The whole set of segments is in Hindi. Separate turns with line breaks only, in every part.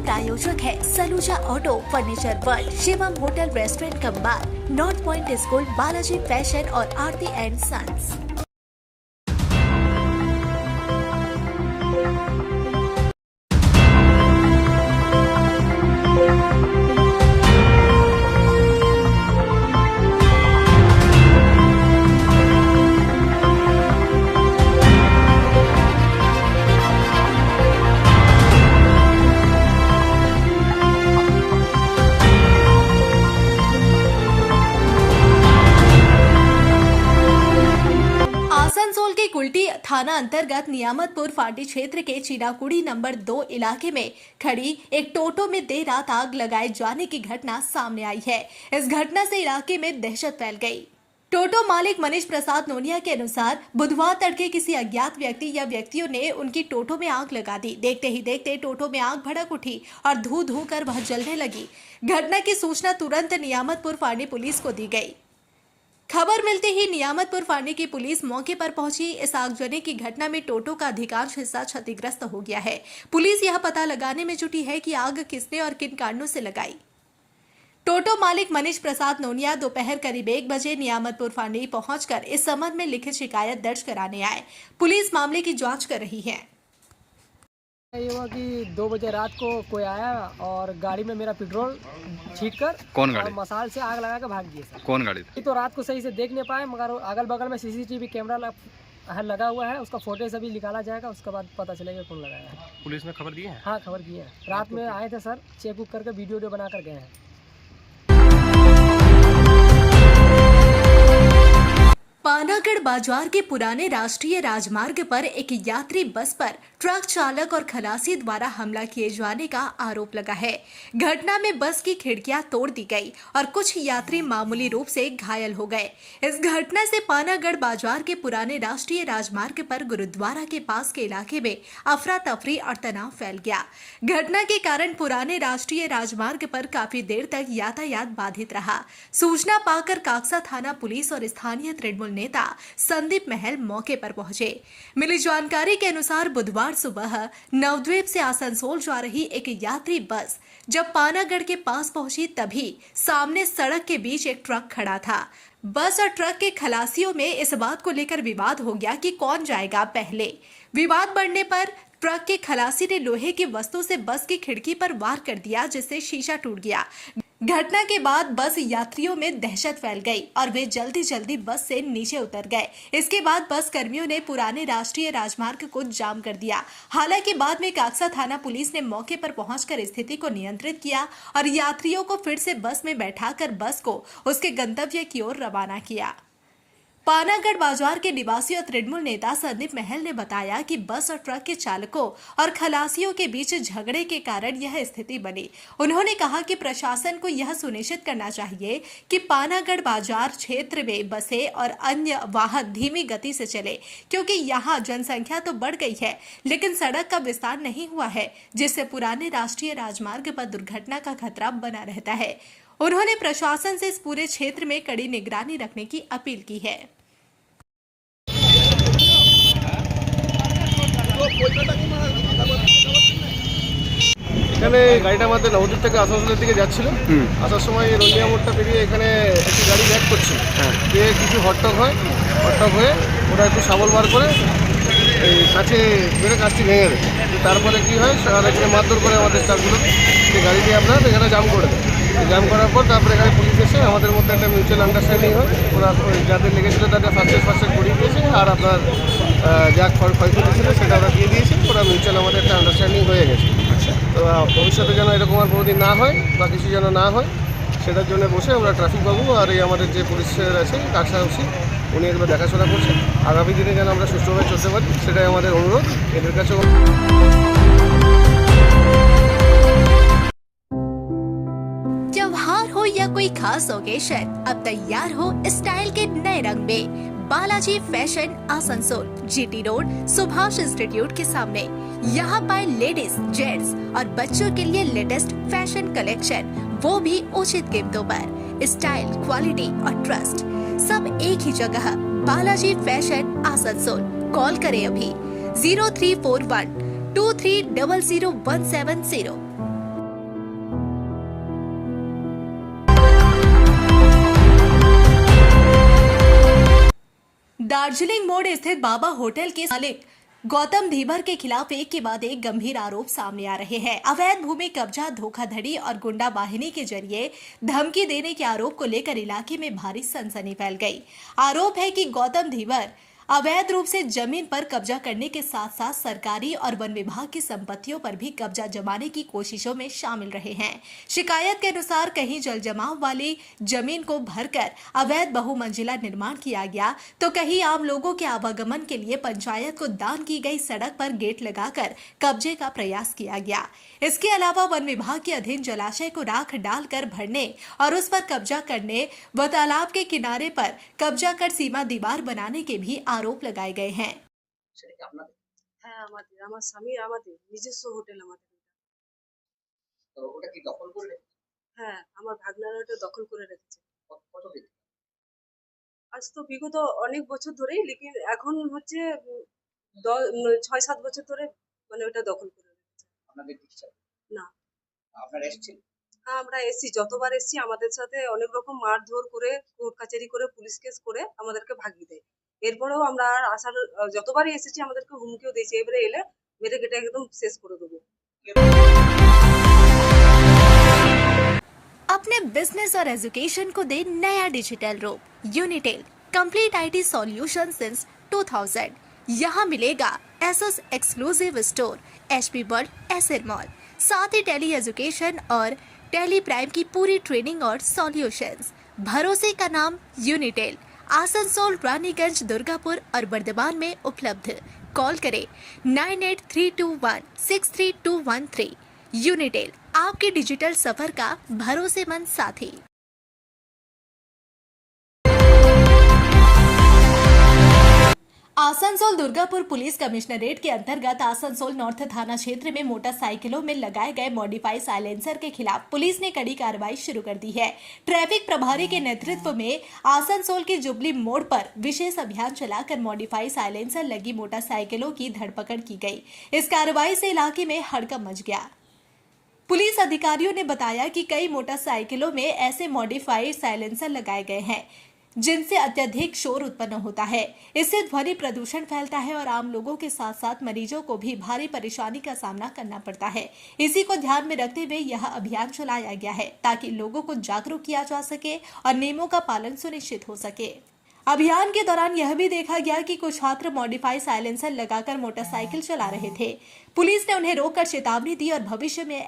प्रायोजक है Saluja Auto, Furniture World, Shivam hotel, restaurant cum bar, North Point school, Balaji fashion और आरती एंड सन्स। आसनसोल के कुल्टी थाना अंतर्गत नियामतपुर फांडी क्षेत्र के चिनाकुड़ी नंबर 2 इलाके में खड़ी एक टोटो में देर रात आग लगाए जाने की घटना सामने आई है। इस घटना से इलाके में दहशत फैल गई। टोटो मालिक मनीष प्रसाद नोनिया के अनुसार बुधवार तड़के किसी अज्ञात व्यक्ति या व्यक्तियों ने उनकी टोटो में आग लगा दी। देखते ही देखते टोटो में आग भड़क उठी और धू धू कर वह जलने लगी। घटना की सूचना तुरंत नियामतपुर फांडी पुलिस को दी गई। खबर मिलते ही नियामतपुर फांडी की पुलिस मौके पर पहुंची। इस आगजनी की घटना में टोटो का अधिकांश हिस्सा क्षतिग्रस्त हो गया है। पुलिस यह पता लगाने में जुटी है कि आग किसने और किन कारणों से लगाई। टोटो मालिक मनीष प्रसाद नोनिया दोपहर करीब 1 बजे नियामतपुर फांडी पहुंचकर इस संबंध में लिखित शिकायत दर्ज कराने आए। पुलिस मामले की जांच कर रही है।
ये हुआ कि 2 बजे रात को कोई आया और गाड़ी में मेरा पेट्रोल छीट कर
कौन गाड़ी
मसाल से आग लगा के भाग गया सर।
कौन गाड़ी थी?
तो रात को सही से देख नहीं पाए, मगर अगल बगल में सीसीटीवी कैमरा लगा हुआ है, उसका फोटो अभी निकाला जाएगा, उसके बाद पता चलेगा कौन लगाया है।
पुलिस ने खबर दी है?
हाँ, खबर की है। रात में आए थे सर, चेक बुक करके वीडियो बना कर गए हैं।
पानागढ़ बाजार के पुराने राष्ट्रीय राजमार्ग पर एक यात्री बस पर ट्रक चालक और खलासी द्वारा हमला किए जाने का आरोप लगा है। घटना में बस की खिड़कियां तोड़ दी गई और कुछ यात्री मामूली रूप से घायल हो गए। इस घटना से पानागढ़ बाजार के पुराने राष्ट्रीय राजमार्ग पर गुरुद्वारा के पास के इलाके में अफरा तफरी और तनाव फैल गया। घटना के कारण पुराने राष्ट्रीय राजमार्ग पर काफी देर तक यातायात बाधित रहा। सूचना पाकर काकसा थाना पुलिस और स्थानीय तृणमूल नेता संदीप महल मौके पर पहुंचे। मिली जानकारी के अनुसार बुधवार सुबह नवद्वीप से आसनसोल जा रही एक यात्री बस जब पानागढ़ के पास पहुंची तभी सामने सड़क के बीच एक ट्रक खड़ा था। बस और ट्रक के खलासियों में इस बात को लेकर विवाद हो गया कि कौन जाएगा पहले। विवाद बढ़ने पर ट्रक के खलासी ने लोहे की वस्तु से बस की खिड़की पर वार कर दिया, जिससे शीशा टूट गया। घटना के बाद बस यात्रियों में दहशत फैल गई और वे जल्दी जल्दी बस से नीचे उतर गए। इसके बाद बस कर्मियों ने पुराने राष्ट्रीय राजमार्ग को जाम कर दिया। हालांकि बाद में काकसा थाना पुलिस ने मौके पर पहुंचकर स्थिति को नियंत्रित किया और यात्रियों को फिर से बस में बैठाकर बस को उसके गंतव्य की ओर रवाना किया। पानागढ़ बाजार के निवासी और तृणमूल नेता संदीप महल ने बताया कि बस और ट्रक के चालकों और खलासियों के बीच झगड़े के कारण यह स्थिति बनी। उन्होंने कहा कि प्रशासन को यह सुनिश्चित करना चाहिए कि पानागढ़ बाजार क्षेत्र में बसें और अन्य वाहन धीमी गति से चले, क्योंकि यहाँ जनसंख्या तो बढ़ गई है लेकिन सड़क का विस्तार नहीं हुआ है, जिससे पुराने राष्ट्रीय राजमार्ग पर दुर्घटना का खतरा बना रहता है। उन्होंने प्रशासन से इस पूरे क्षेत्र में कड़ी निगरानी रखने की अपील की है।
এখানে গাড়িটা আমাদের নবদ্বীপ থেকে আসানসোলের দিকে যাচ্ছিল। আসার সময় রোলিয়া মোড়টা পেরিয়ে এখানে একটি গাড়ি ব্যাক করছিল। গিয়ে কিছু হট্টক হয়ে ওরা একটু শাবল বার করে এই কাছে বেরো কাজটি ভেঙে দেয়। তারপরে কী হয়, এখানে মারধর করে আমাদের স্টাফগুলো, সেই গাড়িটি আপনার এখানে জাম করে দেয়। জাম করার পর তারপরে এখানে পুলিশ এসে আমাদের মধ্যে একটা মিউচুয়াল আন্ডারস্ট্যান্ডিং হয়। ওরা যাদের লেগেছিলো তাদের ফার্স্ট এড করিয়ে দিয়েছে আর আপনার যা ক্ষয়ক্ষতি ছিল সেটা ওরা দিয়ে দিয়েছে। ওরা মিউচুয়াল আমাদের একটা আন্ডারস্ট্যান্ডিং হয়ে গেছে। তো ভবিষ্যতে যেন এরকম আর কোনোদিন না হয় বা কিছু যেন না হয় সেটার জন্য বসে আমরা ট্রাফিক বাবু আর এই আমাদের যে পুলিশের আছে কাকসা ওসি উনি এগুলো দেখাশোনা করছেন। আগামী দিনে যেন আমরা সুষ্ঠুভাবে চলতে পারি সেটাই আমাদের অনুরোধ এদের কাছে।
त्योहार हो या कोई खास ओकेशन, अब तैयार हो स्टाइल के नए रंग में। Balaji fashion Asansol, GT road, Subhash institute के सामने। यहाँ पाए लेडीज, जेंट्स और बच्चों के लिए लेटेस्ट फैशन कलेक्शन, वो भी उचित कीमतों पर। स्टाइल, क्वालिटी और ट्रस्ट सब एक ही जगह। बालाजी फैशन आसनसोल। कॉल करें अभी 0341 23000170। दार्जिलिंग मोड़ स्थित बाबा होटल के मालिक गौतम धीवर के खिलाफ एक के बाद एक गंभीर आरोप सामने आ रहे हैं। अवैध भूमि कब्जा, धोखाधड़ी और गुंडा वाहिनी के जरिए धमकी देने के आरोप को लेकर इलाके में भारी सनसनी फैल गई। आरोप है कि गौतम धीवर अवैध रूप से जमीन पर कब्जा करने के साथ साथ सरकारी और वन विभाग की संपत्तियों पर भी कब्जा जमाने की कोशिशों में शामिल रहे हैं। शिकायत के अनुसार कहीं जल जमाव वाली जमीन को भरकर अवैध बहुमंजिला निर्माण किया गया, तो कहीं आम लोगों के आवागमन के लिए पंचायत को दान की गई सड़क पर गेट लगाकर कब्जे का प्रयास किया गया। इसके अलावा वन विभाग के अधीन जलाशय को राख डालकर भरने और उस पर कब्जा करने व तालाब के किनारे पर कब्जा कर सीमा दीवार बनाने के भी आरोप लगाए गए हैं।
হ্যাঁ আমার স্বামী আমাদের নিজস্ব হোটেল আমাদের
তো ওটা কি দখল করে রেখেছে?
হ্যাঁ আমার ভাগনারা ওটা দখল করে রেখেছে
কতদিন?
আজ তো বিগত অনেক বছর ধরেই, লেকিন এখন হচ্ছে 6-7 বছর ধরে মানে ওটা দখল করে রেখেছে।
আপনাদের কিছু
না,
আপনারা এসেছেন?
হ্যাঁ আমরা এসছি, যতবার এসছি আমাদের সাথে অনেক রকম মারধর করে, কোর্ট কাচারি করে, পুলিশ কেস করে আমাদেরকে ভাগিয়ে দেয়। এরপরেও আমরা আর আসার যতবারই এসেছি আমাদেরকে হুমকিও দিয়েছে, এবারে এলে মেরে কেটে একদম শেষ করে দেবো।
अपने बिजनेस और एजुकेशन को दे नया डिजिटल रूप। Unitel complete IT solution since 2000। यहाँ मिलेगा Asus exclusive store, HP world, SL mall, साथ ही टेली एजुकेशन और टेली प्राइम की पूरी ट्रेनिंग और सॉल्यूशंस। भरोसे का नाम यूनिटेल। आसनसोल, रानीगंज, दुर्गापुर और बर्दवान में उपलब्ध। कॉल करें 9832163213। यूनिटेल, आपके डिजिटल सफर का भरोसेमंद साथी। आसनसोल दुर्गापुर पुलिस कमिश्नरेट के अंतर्गत आसनसोल नॉर्थ थाना क्षेत्र में मोटरसाइकिलों में लगाए गए मॉडिफाई साइलेंसर के खिलाफ पुलिस ने कड़ी कार्रवाई शुरू कर दी है। ट्रैफिक प्रभारी के नेतृत्व में आसनसोल के जुबली मोड़ पर विशेष अभियान चलाकर मॉडिफाई साइलेंसर लगी मोटरसाइकिलों की धरपकड़ की गई। इस कार्रवाई से इलाके में हड़कंप मच गया। पुलिस अधिकारियों ने बताया कि कई मोटरसाइकिलों में ऐसे मॉडिफाइड साइलेंसर लगाए गए हैं जिनसे अत्यधिक शोर उत्पन्न होता है। इससे ध्वनि प्रदूषण फैलता है और आम लोगों के साथ साथ मरीजों को भी भारी परेशानी का सामना करना पड़ता है। इसी को ध्यान में रखते हुए यह अभियान चलाया गया है ताकि लोगों को जागरूक किया जा सके और नियमों का पालन सुनिश्चित हो सके। अभियान के दौरान यह भी देखा गया कि कुछ छात्र मॉडिफाई साइलेंसर लगाकर मोटरसाइकिल चला रहे थे। पुलिस ने उन्हें रोककर चेतावनी दी और भविष्य में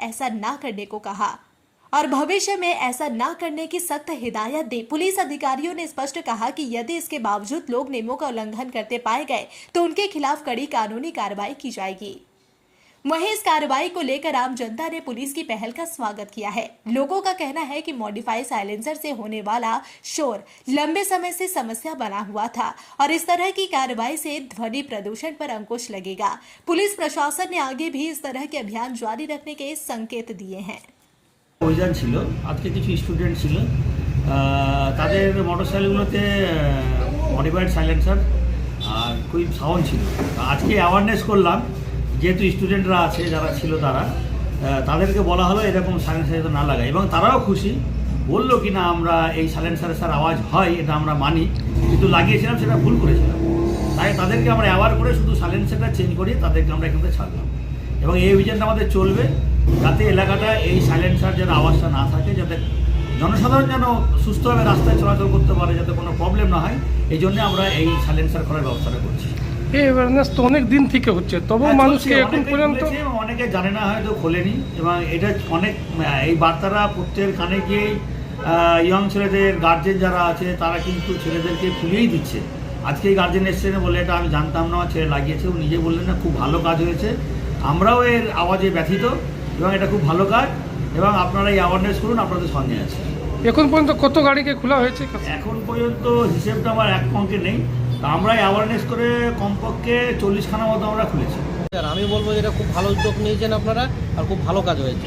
ऐसा न करने की सख्त हिदायत दी। पुलिस अधिकारियों ने स्पष्ट कहा कि यदि इसके बावजूद लोग नियमों का उल्लंघन करते पाए गए तो उनके खिलाफ कड़ी कानूनी कार्रवाई की जाएगी। वहीं इस कार्रवाई को लेकर आम जनता ने पुलिस की पहल का स्वागत किया है। लोगों का कहना है कि मॉडिफाई साइलेंसर से होने वाला शोर लंबे समय से समस्या बना हुआ था और इस तरह की कार्रवाई से ध्वनि प्रदूषण पर अंकुश लगेगा। पुलिस प्रशासन ने आगे भी इस तरह के अभियान जारी रखने के संकेत दिए हैं।
অভিযান ছিল, আজকে কিছু স্টুডেন্ট ছিল, তাদের মোটরসাইকেলগুলোতে মডিফাইড সাইলেন্সার আর খুব সাউন্ড ছিল। আজকে অ্যাওয়ারনেস করলাম, যেহেতু স্টুডেন্টরা আছে যারা ছিল তাদেরকে বলা হলো এরকম সাইলেন্সার না লাগায়, এবং তারাও খুশি, বললো কি না আমরা এই সাইলেন্সারের স্যার আওয়াজ হয় এটা আমরা মানি, কিন্তু লাগিয়েছিলাম সেটা ভুল করেছিলাম। তাই তাদেরকে আমরা অ্যাওয়ার করে শুধু সাইলেন্সারটা চেঞ্জ করি তাদেরকে আমরা এখান থেকে ছাড়লাম। এবং এই অভিযানটা আমাদের চলবে যাতে এলাকাটা এই সাইলেন্সার যেন আওয়াজটা না থাকে, যাতে জনসাধারণ যেন সুস্থভাবে রাস্তায় চলাচল করতে পারে, যাতে কোনো প্রবলেম না হয়, এই জন্য আমরা এই সাইলেন্সার করার ব্যবস্থাটা করছি।
এই অ্যাওয়ারনেস তো অনেক দিন থেকে হচ্ছে, তবুও মানুষকে এখন পর্যন্ত
অনেকে জানে না, হয়তো খোলেনি, এবং এটা অনেক এই বার্তাটা প্রত্যেকের কানে গিয়ে ইয়ং ছেলেদের গার্জেন যারা আছে তারা কিন্তু ছেলেদেরকে খুলেই দিচ্ছে। আজকে এই গার্জেন এসছেন বলে এটা আমি জানতাম না, ছেলে লাগিয়েছে, ও নিজে বললেন না খুব ভালো কাজ হয়েছে, আমরাও এর আওয়াজে ব্যথিত, এবং এটা খুব ভালো কাজ, এবং আপনারা এই অ্যাওয়ারনেস করুন, আপনাদের সঙ্গে আছে।
এখন পর্যন্ত কত গাড়িকে খোলা হয়েছে?
এখন পর্যন্ত হিসেবটা আমার এক অঙ্কে নেই, আমরা অ্যাওয়ারনেস করে কমপক্ষে 40খানা মতো আমরা খুলেছি।
আমি বলবো এটা খুব ভালো উদ্যোগ নিয়েছেন আপনারা, আর খুব ভালো কাজ হয়েছে।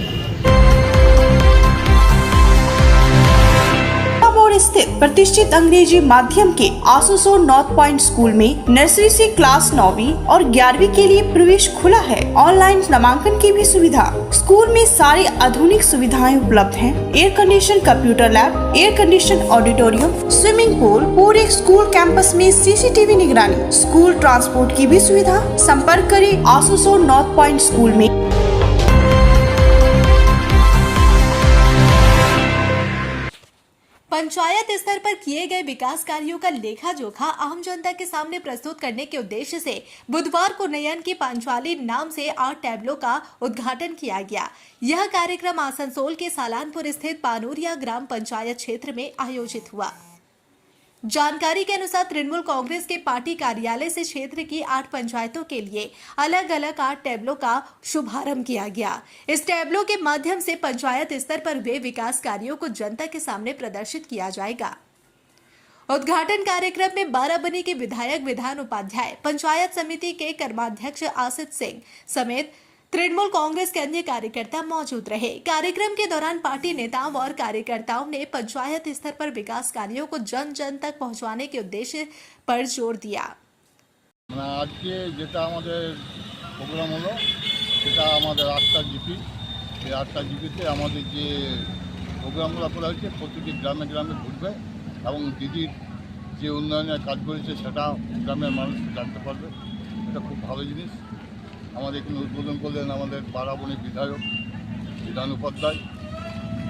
मोड़ स्थित प्रतिष्ठित अंग्रेजी माध्यम के आसुसो नॉर्थ पॉइंट स्कूल में नर्सरी से क्लास 9वीं और 11वीं के लिए प्रवेश खुला है। ऑनलाइन नामांकन की भी सुविधा। स्कूल में सारी आधुनिक सुविधाएं उपलब्ध हैं। Air condition computer lab, air condition auditorium, swimming pool, पूरे स्कूल कैंपस में सीसीटीवी निगरानी, स्कूल ट्रांसपोर्ट की भी सुविधा। संपर्क करें आसुसो नॉर्थ पॉइंट स्कूल में।
पंचायत स्तर पर किए गए विकास कार्यों का लेखा जोखा आम जनता के सामने प्रस्तुत करने के उद्देश्य से बुधवार को नयन की पांचाली नाम से 8 टैबलों का उद्घाटन किया गया। यह कार्यक्रम आसनसोल के सालानपुर स्थित पानूरिया ग्राम पंचायत क्षेत्र में आयोजित हुआ। जानकारी के अनुसार तृणमूल कांग्रेस के पार्टी कार्यालय से क्षेत्र की 8 पंचायतों के लिए अलग अलग 8 टैबलों का शुभारंभ किया गया। इस टैबलों के माध्यम से पंचायत स्तर पर हुए विकास कार्यों को जनता के सामने प्रदर्शित किया जाएगा। उद्घाटन कार्यक्रम में बाराबनी के विधायक विधान उपाध्याय, पंचायत समिति के कर्माध्यक्ष आसित सिंह समेत तृणमूल कांग्रेस के अन्य कार्यकर्ता मौजूद रहे। कार्यक्रम के दौरान पार्टी नेताओं और कार्यकर्ताओं ने पंचायत स्तर पर विकास कार्यों को जन जन तक पहुंचाने के उद्देश्य पर जोर दिया।
आज के যেটা আমাদের প্রোগ্রাম হলো সেটা আমাদের 8টা জিপি, এই 8টা জিপিতে আমাদের যে প্রোগ্রামগুলো করা হয়েছে প্রতিটি গ্রামে গ্রামে ঘুরবে এবং দিদির যে উন্নয়নের কাজ করেছে সেটা গ্রামের মানুষ জানতে পারবে। এটা খুব ভালো জিনিস। আমাদের এখানে উদ্বোধন করলেন আমাদের বারাবনী বিধায়ক বিধান উপাধ্যায়,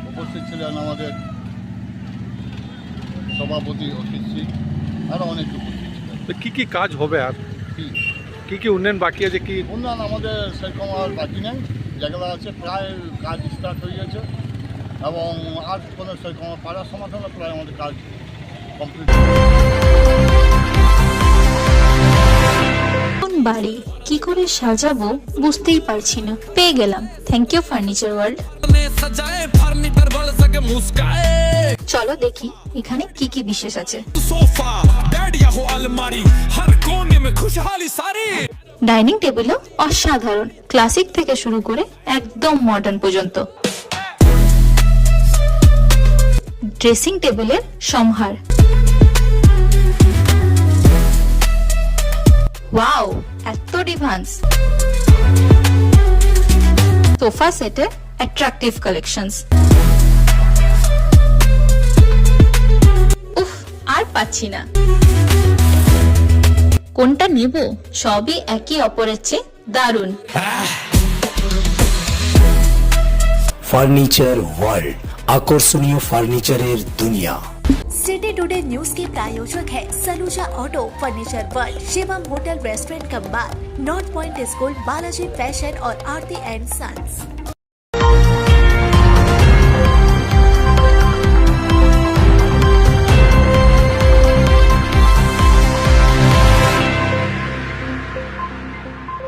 উপস্থিত ছিলেন আমাদের সভাপতি অতীত সিং, আরও অনেক উপস্থিত ছিলেন।
তো কি কাজ হবে আর কি উন্নয়ন বাকি আছে? কি
উন্নয়ন আমাদের সেরকম আর বাকি নেই, যেগুলো আছে প্রায় কাজ স্টার্ট হয়ে গেছে এবং আর কোনো সেরকম পাড়ার সমাধানে প্রায় আমাদের কাজ কমপ্লিট।
বাড়ি কি করে সাজাবো বুঝতেই পারছি না। পেয়ে গেলাম, থ্যাংক ইউ ফার্নিচার ওয়ার্ল্ড। চলো দেখি এখানে কি কি বিশেষ আছে। ডাইনিং টেবিলও অসাধারণ, ক্লাসিক থেকে শুরু করে একদম মডার্ন পর্যন্ত। ড্রেসিং টেবিলের সম্ভার, ওয়াও এত ডিভান্স। সোফা সেটের অ্যাট্রাকটিভ কালেকশনস। উফ, আর পাচ্ছি না, কোনটা নেব? সবই একে অপরের চেয়ে দারুণ।
ফার্নিচার ওয়ার্ল্ড, আকর্ষণীয় ফার্নিচারের দুনিया।
सिटी टुडे न्यूज के प्रायोजक है Saluja Auto, Furniture World, Shivam hotel restaurant cum bar, North Point school, Balaji fashion और आरती एंड सन्स।